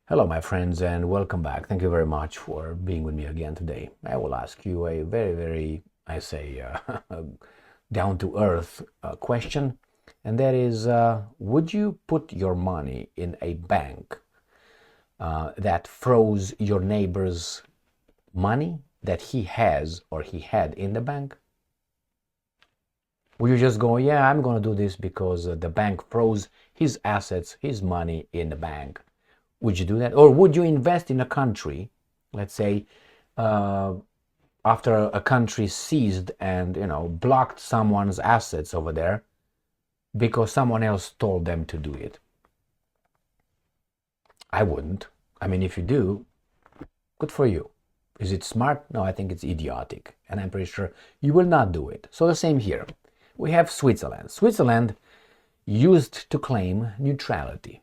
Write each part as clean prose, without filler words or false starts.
Hello, my friends, and welcome back. Thank you very much for being with me again today. I will ask you a very, down to earth question, and that is would you put your money in a bank that froze your neighbor's money that he has or he had in the bank? Would you just go, yeah, I'm going to do this because the bank froze his assets, his money in the bank? Would you do that? Or would you invest in a country, let's say, after a country seized and, blocked someone's assets over there because someone else told them to do it? I wouldn't. I mean, if you do, good for you. Is it smart? No, I think it's idiotic. And I'm pretty sure you will not do it. So the same here. We have Switzerland. Switzerland used to claim neutrality.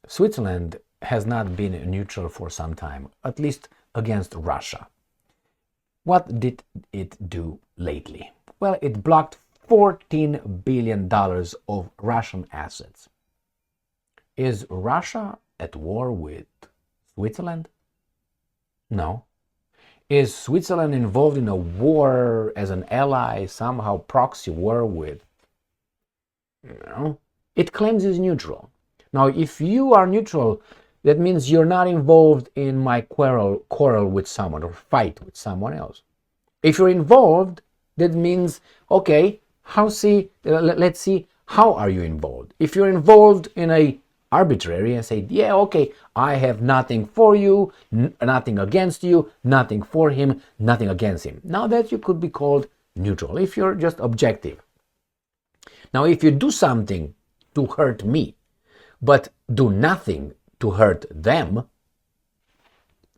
Switzerland has not been neutral for some time, at least against Russia. What did it do lately? Well, it blocked $14 billion of Russian assets. Is Russia at war with Switzerland? No. Is Switzerland involved in a war as an ally, somehow proxy war with? No. It claims it's neutral. Now, if you are neutral, that means you're not involved in my quarrel with someone or fight with someone else. If you're involved, that means, okay, let's see, how are you involved? If you're involved in a arbitrary and say, yeah, okay, I have nothing for you, nothing against you, nothing for him, nothing against him. Now that you could be called neutral, if you're just objective. Now, if you do something to hurt me, but do nothing to hurt them,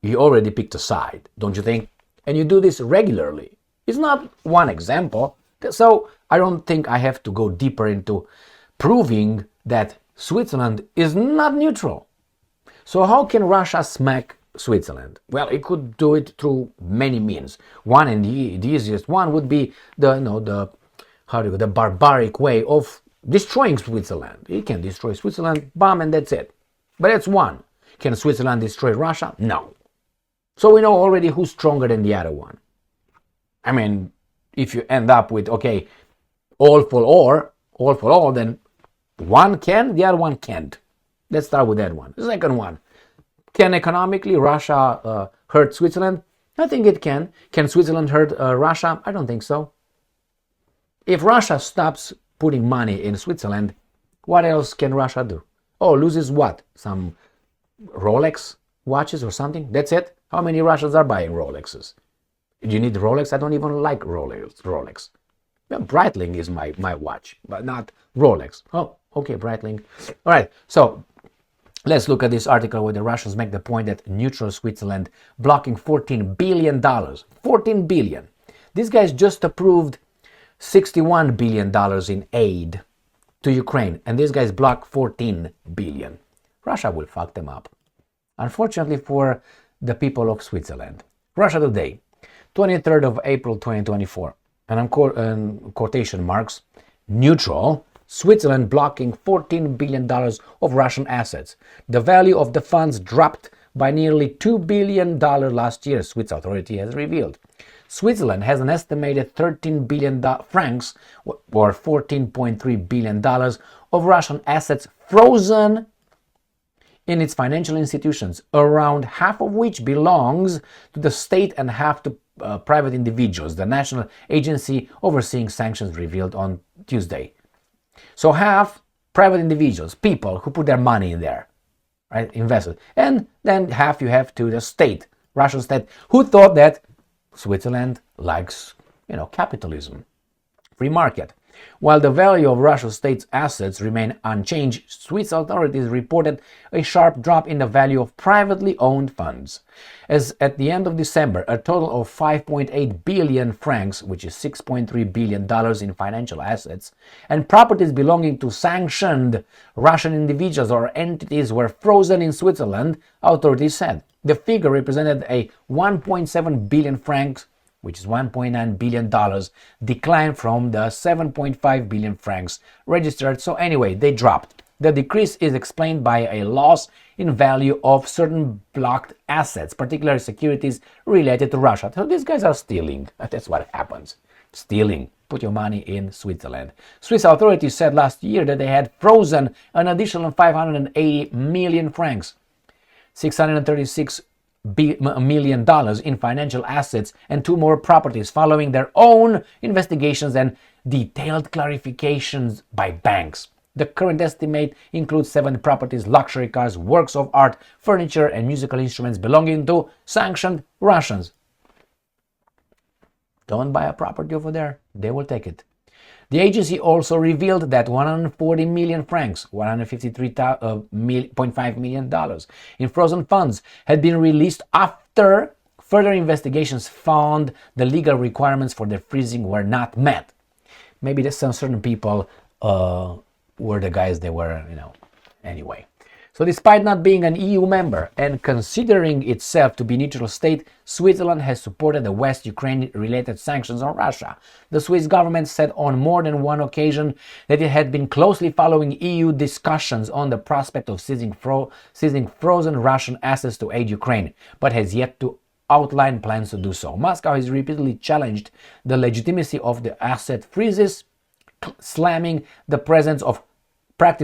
you already picked a side, don't you think? And you do this regularly. It's not one example. So I don't think I have to go deeper into proving that Switzerland is not neutral. So how can Russia smack Switzerland? Well, it could do it through many means. One, and the easiest one, would be the barbaric way of destroying Switzerland. It can destroy Switzerland, bomb, and that's it. But that's one. Can Switzerland destroy Russia? No. So we know already who's stronger than the other one. I mean, if you end up with, okay, all for all, then one can, the other one can't. Let's start with that one. The second one. Can economically Russia hurt Switzerland? I think it can. Can Switzerland hurt Russia? I don't think so. If Russia stops putting money in Switzerland, what else can Russia do? Oh, loses what? Some Rolex watches or something? That's it? How many Russians are buying Rolexes? Do you need Rolex? I don't even like Rolex. Well, Breitling is my watch, but not Rolex. Oh, okay, Breitling. All right, so let's look at this article where the Russians make the point that neutral Switzerland blocking $14 billion. $14 billion. These guys just approved $61 billion in aid to Ukraine, and these guys block $14 billion. Russia will fuck them up. Unfortunately for the people of Switzerland. Russia Today, 23rd of April 2024, and I'm quotation marks, neutral, Switzerland blocking $14 billion of Russian assets. The value of the funds dropped by nearly $2 billion last year, Swiss authority has revealed. Switzerland has an estimated 13 billion francs, or $14.3 billion, of Russian assets frozen in its financial institutions, around half of which belongs to the state and half to private individuals, the national agency overseeing sanctions revealed on Tuesday. So half private individuals, people who put their money in there, right, invested, and then half you have to the state, Russian state, who thought that Switzerland likes, capitalism, free market. While the value of Russian state's assets remain unchanged, Swiss authorities reported a sharp drop in the value of privately owned funds. As at the end of December, a total of 5.8 billion francs, which is $6.3 billion in financial assets, and properties belonging to sanctioned Russian individuals or entities were frozen in Switzerland, authorities said. The figure represented a 1.7 billion francs, which is $1.9 billion, decline from the 7.5 billion francs registered. So anyway, they dropped. The decrease is explained by a loss in value of certain blocked assets, particularly securities related to Russia. So these guys are stealing. That's what happens. Stealing. Put your money in Switzerland. Swiss authorities said last year that they had frozen an additional 580 million francs, $636 million in financial assets and 2 more properties following their own investigations and detailed clarifications by banks. The current estimate includes 7 properties, luxury cars, works of art, furniture, and musical instruments belonging to sanctioned Russians. Don't buy a property over there, they will take it. The agency also revealed that 140 million francs, $153.5 million in frozen funds had been released after further investigations found the legal requirements for their freezing were not met. Maybe there's some certain people were the guys they were, anyway. So despite not being an EU member and considering itself to be a neutral state, Switzerland has supported the West Ukraine-related sanctions on Russia. The Swiss government said on more than one occasion that it had been closely following EU discussions on the prospect of seizing frozen Russian assets to aid Ukraine, but has yet to outline plans to do so. Moscow has repeatedly challenged the legitimacy of the asset freezes, slamming the practice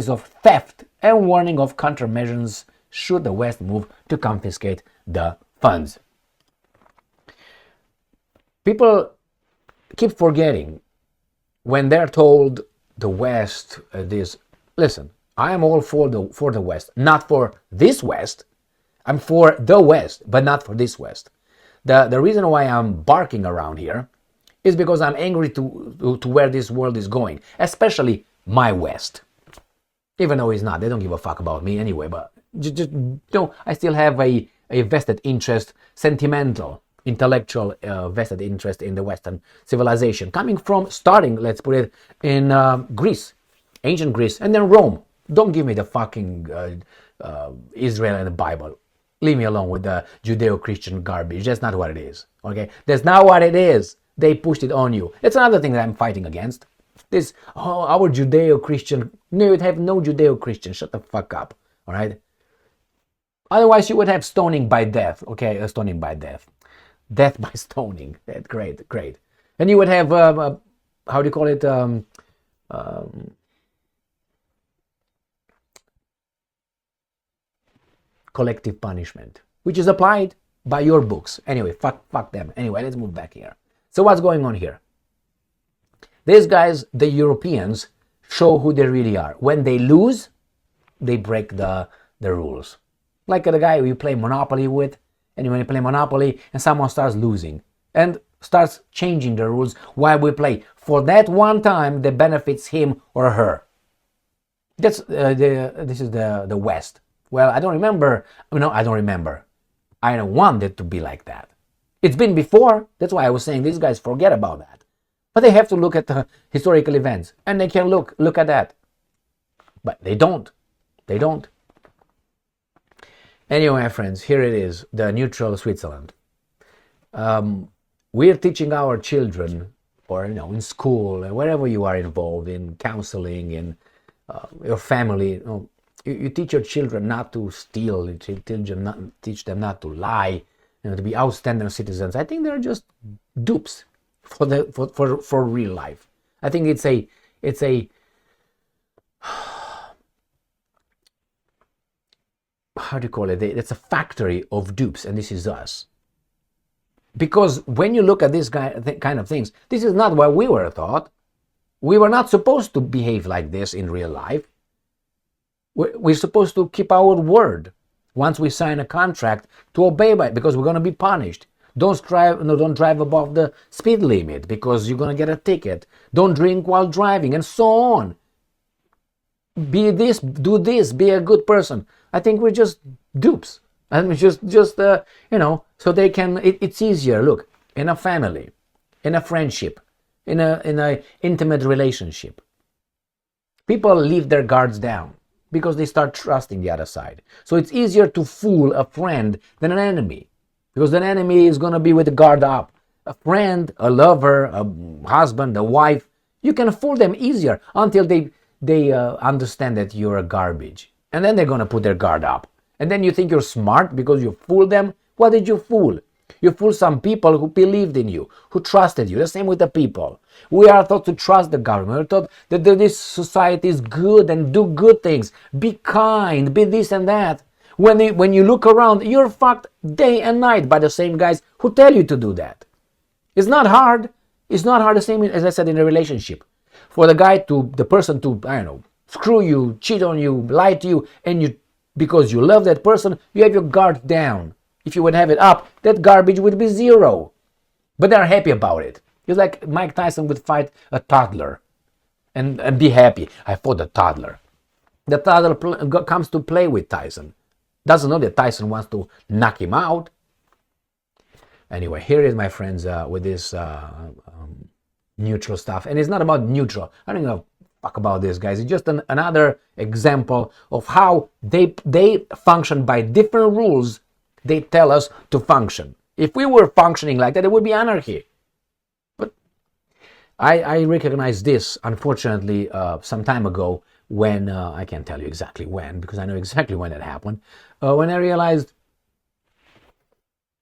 of theft and warning of countermeasures should the West move to confiscate the funds. People keep forgetting when they're told the West this. Listen, I am all for the West, not for this West. I'm for the West, but not for this West. The reason why I'm barking around here is because I'm angry to where this world is going, especially my West. Even though it's not, they don't give a fuck about me anyway, but I still have a vested interest, sentimental, intellectual vested interest in the Western civilization, starting, let's put it, in Greece, ancient Greece, and then Rome. Don't give me the fucking Israel and the Bible. Leave me alone with the Judeo-Christian garbage. That's not what it is, okay? That's not what it is. They pushed it on you. That's another thing that I'm fighting against. Our Judeo-Christian. No, you'd have no Judeo-Christian. Shut the fuck up, all right? Otherwise, you would have stoning by death, okay? Stoning by death. Death by stoning. That's great, great. And you would have, how do you call it? Collective punishment, which is applied by your books. Anyway, fuck them. Anyway, let's move back here. So what's going on here? These guys, the Europeans, show who they really are. When they lose, they break the rules. Like the guy you play Monopoly with, and when you play Monopoly and someone starts losing and starts changing the rules while we play, for that one time that benefits him or her. This is the West. Well, I don't remember. No, I don't remember. I don't want it to be like that. It's been before. That's why I was saying these guys forget about that. But they have to look at the historical events, and they can look at that. But they don't. They don't. Anyway, my friends, here it is, the neutral Switzerland. We're teaching our children, or in school, wherever you are involved in counseling, in your family. You teach your children not to steal. You teach them not to lie. To be outstanding citizens. I think they're just dupes for real life. I think it's a how do you call it? It's a factory of dupes, and this is us. Because when you look at this kind of things, this is not what we were taught. We were not supposed to behave like this in real life. We're supposed to keep our word once we sign a contract, to obey by it, because we're going to be punished. Don't drive above the speed limit because you're going to get a ticket. Don't drink while driving, and so on. Be this, do this, be a good person. I think we're just dupes. And we just so they can. It's easier. Look, in a family, in a friendship, in a intimate relationship, people leave their guards down because they start trusting the other side. So it's easier to fool a friend than an enemy, because an enemy is going to be with the guard up. A friend, a lover, a husband, a wife, you can fool them easier until they they understand that you're a garbage. And then they're going to put their guard up. And then you think you're smart because you fooled them. What did you fool? You fooled some people who believed in you, who trusted you. The same with the people. We are taught to trust the government. We're taught that this society is good and do good things. Be kind, be this and that. When you look around, you're fucked day and night by the same guys who tell you to do that. It's not hard. It's not hard, the same as I said in a relationship. For the person to, I don't know, screw you, cheat on you, lie to you, and because you love that person, you have your guard down. If you would have it up, that garbage would be zero. But they're happy about it. It's like Mike Tyson would fight a toddler and be happy. I fought a toddler. The toddler comes to play with Tyson. Doesn't know that Tyson wants to knock him out. Anyway, here it is, my friends, with this neutral stuff. And it's not about neutral. I don't know fuck about this, guys. It's just another example of how they function by different rules they tell us to function. If we were functioning like that, it would be anarchy. But I recognized this, unfortunately, some time ago when, I can't tell you exactly when, because I know exactly when it happened, when I realized,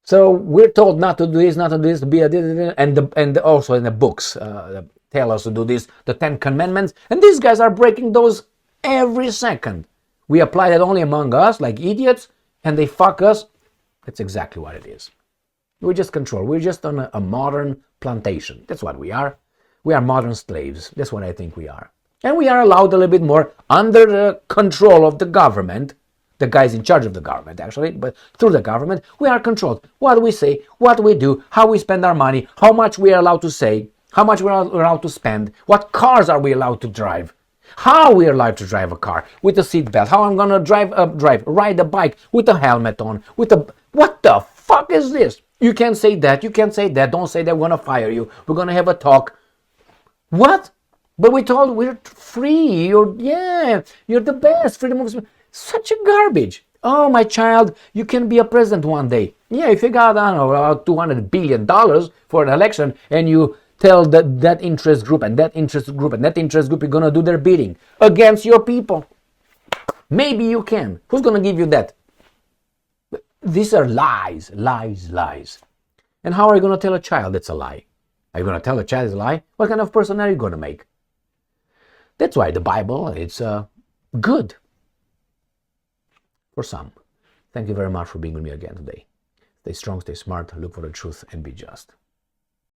so we're told not to do this, not to do this, to be a and also in the books tell us to do this, the 10 Commandments, and these guys are breaking those every second. We apply that only among us, like idiots, and they fuck us. That's exactly what it is. We're just controlled. We're just on a modern plantation. That's what we are. We are modern slaves. That's what I think we are. And we are allowed a little bit more under the control of the government, the guys in charge of the government, actually, but through the government, we are controlled. What we say, what we do, how we spend our money, how much we are allowed to say, how much we are allowed to spend, what cars are we allowed to drive, how we are allowed to drive a car with a seatbelt, how I'm gonna ride a bike with a helmet on, what the fuck is this? You can't say that, don't say that, we're gonna fire you, we're gonna have a talk. What? But we're free, you're the best, freedom of speech. Such a garbage. Oh, my child, you can be a president one day. Yeah, if you got, I don't know, about $200 billion for an election and you tell that interest group and that interest group and that interest group you're going to do their bidding against your people. Maybe you can. Who's going to give you that? These are lies, lies, lies. And how are you going to tell a child it's a lie? Are you going to tell a child it's a lie? What kind of person are you going to make? That's why the Bible, it's good. For some. Thank you very much for being with me again today. Stay strong, stay smart, look for the truth, and be just.